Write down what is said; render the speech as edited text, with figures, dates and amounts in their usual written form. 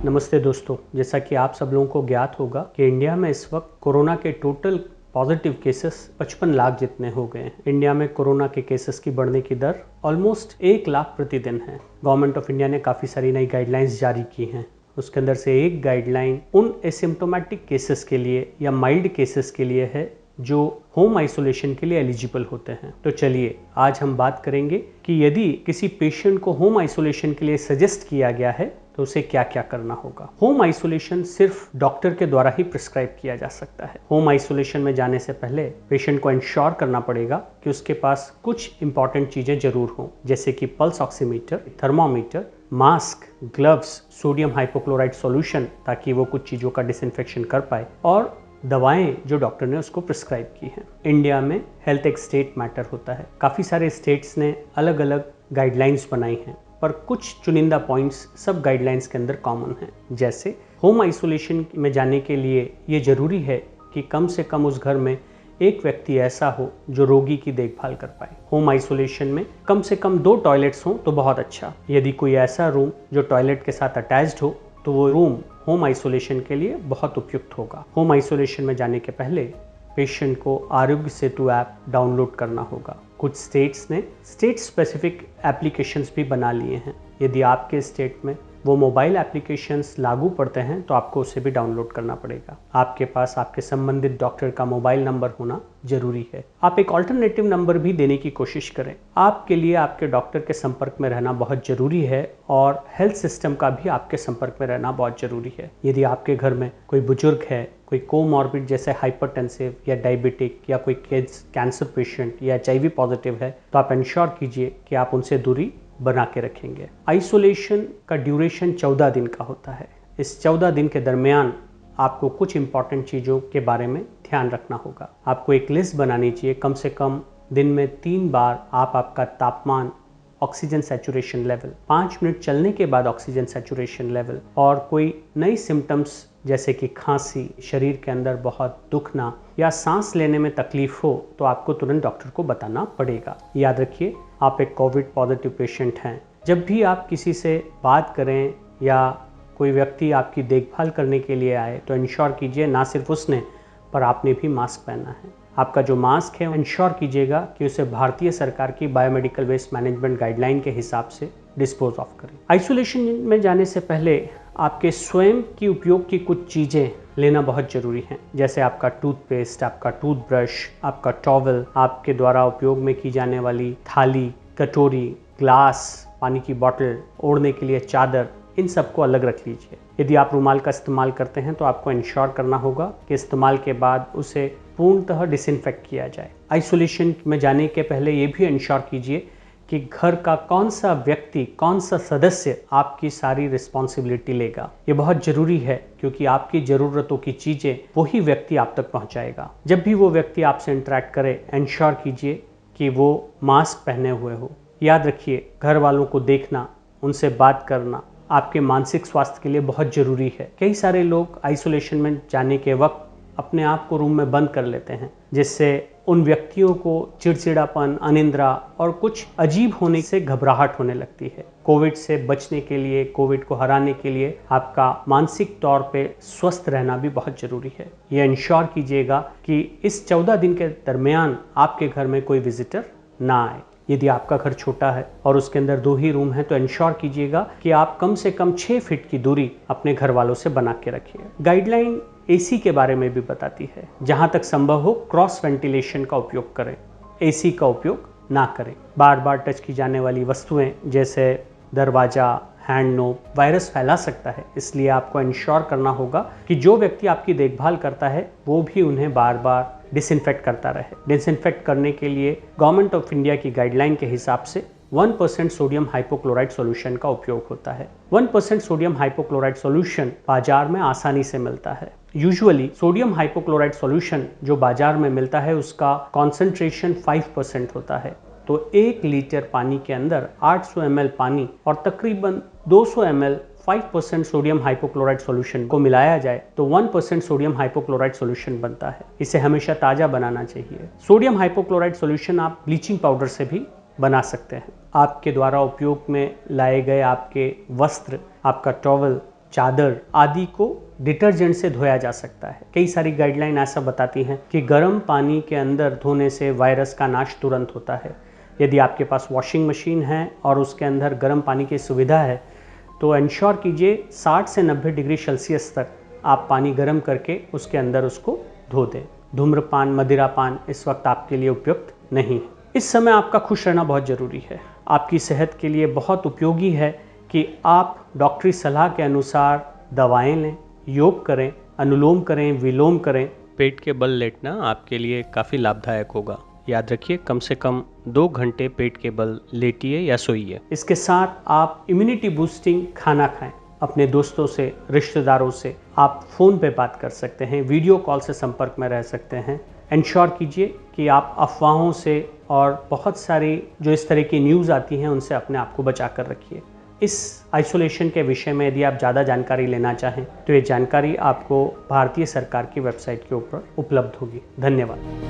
नमस्ते दोस्तों, जैसा कि आप सब लोगों को ज्ञात होगा कि इंडिया में इस वक्त कोरोना के टोटल पॉजिटिव केसेस 55 लाख जितने हो गए हैं। इंडिया में कोरोना के केसेस की बढ़ने की दर ऑलमोस्ट 1 लाख प्रतिदिन है। गवर्नमेंट ऑफ इंडिया ने काफ़ी सारी नई गाइडलाइंस जारी की हैं। उसके अंदर से एक गाइडलाइन उन एसिम्प्टोमेटिक केसेस के लिए या माइल्ड केसेस के लिए है जो होम आइसोलेशन के लिए एलिजिबल होते हैं। तो चलिए आज हम बात करेंगे कि यदि किसी पेशेंट को होम आइसोलेशन के लिए सजेस्ट किया गया है तो उसे क्या क्या करना होगा। होम आइसोलेशन सिर्फ डॉक्टर के द्वारा ही प्रिस्क्राइब किया जा सकता है। होम आइसोलेशन में जाने से पहले पेशेंट को इंश्योर करना पड़ेगा कि उसके पास कुछ इंपॉर्टेंट चीजें जरूर हों, जैसे कि pulse oximeter, thermometer, mask, gloves, sodium hypochlorite solution ताकि वो कुछ चीजों का डिसइंफेक्शन कर पाए, और दवाएं जो डॉक्टर ने उसको प्रिस्क्राइब की हैं। इंडिया में हेल्थ एक स्टेट मैटर होता है। काफ़ी सारे स्टेट्स ने अलग अलग गाइडलाइंस बनाई हैं, पर कुछ चुनिंदा पॉइंट्स सब गाइडलाइंस के अंदर कॉमन हैं। जैसे होम आइसोलेशन में जाने के लिए ये जरूरी है कि कम से कम उस घर में एक व्यक्ति ऐसा हो जो रोगी की देखभाल कर पाए। होम आइसोलेशन में कम से कम 2 टॉयलेट्स हों तो बहुत अच्छा। यदि कोई ऐसा रूम जो टॉयलेट के साथ अटैच्ड हो तो वो रूम होम आइसोलेशन के लिए बहुत उपयुक्त होगा। होम आइसोलेशन में जाने के पहले पेशेंट को आरोग्य सेतु ऐप डाउनलोड करना होगा। कुछ स्टेट्स ने स्टेट स्पेसिफिक एप्लीकेशंस भी बना लिए हैं। यदि आपके स्टेट में वो मोबाइल एप्लीकेशंस लागू पड़ते हैं तो आपको उसे भी डाउनलोड करना पड़ेगा। आपके पास आपके संबंधित डॉक्टर का मोबाइल नंबर होना जरूरी है। आप एक ऑल्टरनेटिव नंबर भी देने की कोशिश करें। आपके लिए आपके डॉक्टर के संपर्क में रहना बहुत जरूरी है और हेल्थ सिस्टम का भी आपके संपर्क में रहना बहुत जरूरी है। यदि आपके घर में कोई बुजुर्ग है, कोई कोमॉर्बिड जैसे हाइपरटेंसिव या डायबिटिक या कोई कैंसर पेशेंट या HIV पॉजिटिव है, तो आप इंश्योर कीजिए कि आप उनसे दूरी बना के रखेंगे। आइसोलेशन का ड्यूरेशन 14 दिन का होता है। इस 14 दिन के दरमियान आपको कुछ इंपॉर्टेंट चीज़ों के बारे में ध्यान रखना होगा। आपको एक लिस्ट बनानी चाहिए। कम से कम दिन में 3 बार आप आपका तापमान, ऑक्सीजन सैचुरेशन लेवल, 5 मिनट चलने के बाद ऑक्सीजन सैचुरेशन लेवल, और कोई नई सिम्टम्स जैसे कि खांसी, शरीर के अंदर बहुत दुखना या सांस लेने में तकलीफ हो तो आपको तुरंत डॉक्टर को बताना पड़ेगा। याद रखिए, आप एक कोविड पॉजिटिव पेशेंट हैं। जब भी आप किसी से बात करें या कोई व्यक्ति आपकी देखभाल करने के लिए आए तो इंश्योर कीजिए ना सिर्फ उसने पर आपने भी मास्क पहना है। आपका जो मास्क है इंश्योर कीजिएगा कि उसे भारतीय सरकार की बायोमेडिकल वेस्ट मैनेजमेंट गाइडलाइन के हिसाब से डिस्पोज ऑफ करें। आइसोलेशन में जाने से पहले आपके स्वयं की उपयोग की कुछ चीज़ें लेना बहुत जरूरी है, जैसे आपका टूथपेस्ट, आपका टूथब्रश, आपका टॉवल, आपके द्वारा उपयोग में की जाने वाली थाली, कटोरी, ग्लास, पानी की बोतल, ओढ़ने के लिए चादर, इन सबको अलग रख लीजिए। यदि आप रुमाल का इस्तेमाल करते हैं तो आपको इंश्योर करना होगा कि इस्तेमाल के बाद उसे पूर्णतः डिसइंफेक्ट किया जाए। आइसोलेशन में जाने के पहले ये भी इंश्योर कीजिए कि घर का कौन सा व्यक्ति, कौन सा सदस्य आपकी सारी रिस्पॉन्सिबिलिटी लेगा। ये बहुत जरूरी है क्योंकि आपकी ज़रूरतों की चीज़ें वही व्यक्ति आप तक पहुंचाएगा। जब भी वो व्यक्ति आपसे इंटरेक्ट करे, इंश्योर कीजिए कि वो मास्क पहने हुए हो। याद रखिए, घर वालों को देखना, उनसे बात करना आपके मानसिक स्वास्थ्य के लिए बहुत ज़रूरी है। कई सारे लोग आइसोलेशन में जाने के वक्त अपने आप को रूम में बंद कर लेते हैं, जिससे उन व्यक्तियों को चिड़चिड़ापन, अनिद्रा और कुछ अजीब होने से घबराहट होने लगती है। कोविड से बचने के लिए, कोविड को हराने के लिए आपका मानसिक तौर पे स्वस्थ रहना भी बहुत जरूरी है। यह इंश्योर कीजिएगा कि इस 14 दिन के दरमियान आपके घर में कोई विजिटर ना आए। यदि आपका घर छोटा है और उसके अंदर 2 ही रूम हैं तो इंश्योर कीजिएगा कि आप कम से कम 6 फीट की दूरी अपने घर वालों से बना के रखिए। गाइडलाइन AC के बारे में भी बताती है। जहां तक संभव हो क्रॉस वेंटिलेशन का उपयोग करें, AC का उपयोग ना करें। बार बार टच की जाने वाली वस्तुएं जैसे दरवाजा, हैंड नोब वायरस फैला सकता है, इसलिए आपको इंश्योर करना होगा कि जो व्यक्ति आपकी देखभाल करता है वो भी उन्हें बार बार डिसइंफेक्ट करता रहे। डिसइंफेक्ट करने के लिए गवर्नमेंट ऑफ इंडिया की गाइडलाइन के हिसाब से 1% सोडियम हाइपोक्लोराइड सॉल्यूशन का उपयोग होता है। 1% सोडियम हाइपोक्लोराइड सॉल्यूशन बाजार में आसानी से मिलता है। यूजुअली सोडियम हाइपोक्लोराइड सॉल्यूशन जो बाजार में मिलता है उसका कॉन्सेंट्रेशन 5% होता है। तो 1 लीटर पानी के अंदर 800 ml पानी और तकरीबन 200 ml 5% सोडियम हाइपोक्लोराइड सॉल्यूशन को मिलाया जाए तो 1% सोडियम हाइपोक्लोराइड सॉल्यूशन बनता है। इसे हमेशा ताज़ा बनाना चाहिए। सोडियम हाइपोक्लोराइड सॉल्यूशन आप ब्लीचिंग पाउडर से भी बना सकते हैं। आपके द्वारा उपयोग में लाए गए आपके वस्त्र, आपका टॉवल, चादर आदि को डिटर्जेंट से धोया जा सकता है। कई सारी गाइडलाइन ऐसा बताती हैं कि गर्म पानी के अंदर धोने से वायरस का नाश तुरंत होता है। यदि आपके पास वॉशिंग मशीन है और उसके अंदर गर्म पानी की सुविधा है तो इंश्योर कीजिए 60 से 90 डिग्री सेल्सियस तक आप पानी गर्म करके उसके अंदर उसको धो दें। धूम्रपान, मदिरापान इस वक्त आपके लिए उपयुक्त नहीं है। इस समय आपका खुश रहना बहुत ज़रूरी है। आपकी सेहत के लिए बहुत उपयोगी है कि आप डॉक्टरी सलाह के अनुसार दवाएं लें, योग करें, अनुलोम करें, विलोम करें। पेट के बल लेटना आपके लिए काफ़ी लाभदायक होगा। याद रखिए, कम से कम 2 घंटे पेट के बल लेटिए या सोइए। इसके साथ आप इम्यूनिटी बूस्टिंग खाना खाएं। अपने दोस्तों से, रिश्तेदारों से आप फ़ोन पे बात कर सकते हैं, वीडियो कॉल से संपर्क में रह सकते हैं। इंश्योर कीजिए कि आप अफवाहों से और बहुत सारी जो इस तरह की न्यूज़ आती हैं उनसे अपने आप को बचा कर रखिए। इस आइसोलेशन के विषय में यदि आप ज़्यादा जानकारी लेना चाहें तो ये जानकारी आपको भारतीय सरकार की वेबसाइट के ऊपर उपलब्ध होगी। धन्यवाद।